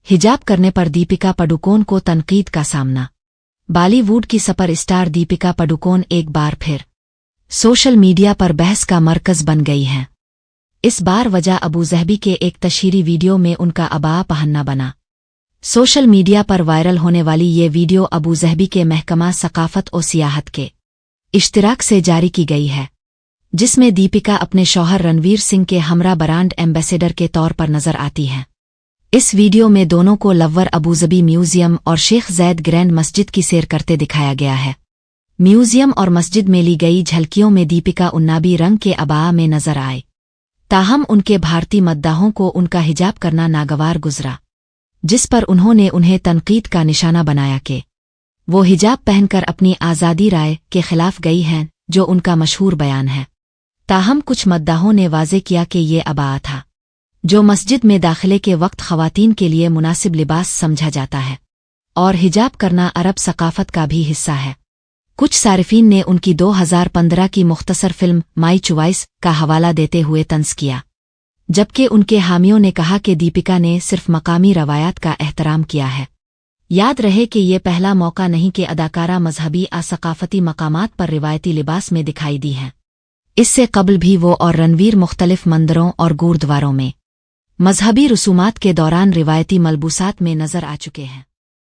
हिजाब करने पर दीपिका पादुकोण को तनकीद का सामना। बॉलीवुड की सुपर स्टार दीपिका पादुकोण एक बार फिर सोशल मीडिया पर बहस का मरकज बन गई हैं। इस बार वजह अबूज़हबी के एक तशहीरी वीडियो में उनका अबाया पहनना बना। सोशल मीडिया पर वायरल होने वाली ये वीडियो अबूज़हबी के महकमा सकाफत और सियाहत के इश्तिराक से जारी की गई है, जिसमें दीपिका अपने शौहर रणवीर सिंह के हमरा ब्रांड एम्बेसडर के तौर पर नजर आती हैं। इस वीडियो में दोनों को लव्वर अबूज़हबी म्यूजियम और शेख ज़ैद ग्रैंड मस्जिद की सैर करते दिखाया गया है। म्यूजियम और मस्जिद में ली गई झलकियों में दीपिका उन्नाबी रंग के अबाया में नजर आए, ताहम उनके भारतीय मद्दाहों को उनका हिजाब करना नागवार गुजरा, जिस पर उन्होंने उन्हें तनकीद का निशाना बनाया कि वो हिजाब पहनकर अपनी आज़ादी राय के खिलाफ गई हैं, जो उनका मशहूर बयान है। ताहम कुछ मद्दाहों ने वाज़े किया कि ये अबाया था जो मस्जिद में दाखिले के वक्त ख़वातीन के लिए मुनासिब लिबास समझा जाता है और हिजाब करना अरब सकाफत का भी हिस्सा है। कुछ सारिफीन ने उनकी 2015 की मुख्तसर फिल्म माई चॉइस का हवाला देते हुए तंज़ किया, जबकि उनके हामियों ने कहा कि दीपिका ने सिर्फ मकामी रवायात का एहतराम किया है। याद रहे कि ये पहला मौका नहीं कि अदाकारा मजहबी सकाफती मकामात पर रिवायती लिबास में दिखाई दी हैं। इससे कबल भी वो और रणवीर मुख्तलिफ मंदिरों और गुरुद्वारों में मजहबी रसूमात के दौरान रिवायती मलबूसात में नजर आ चुके हैं।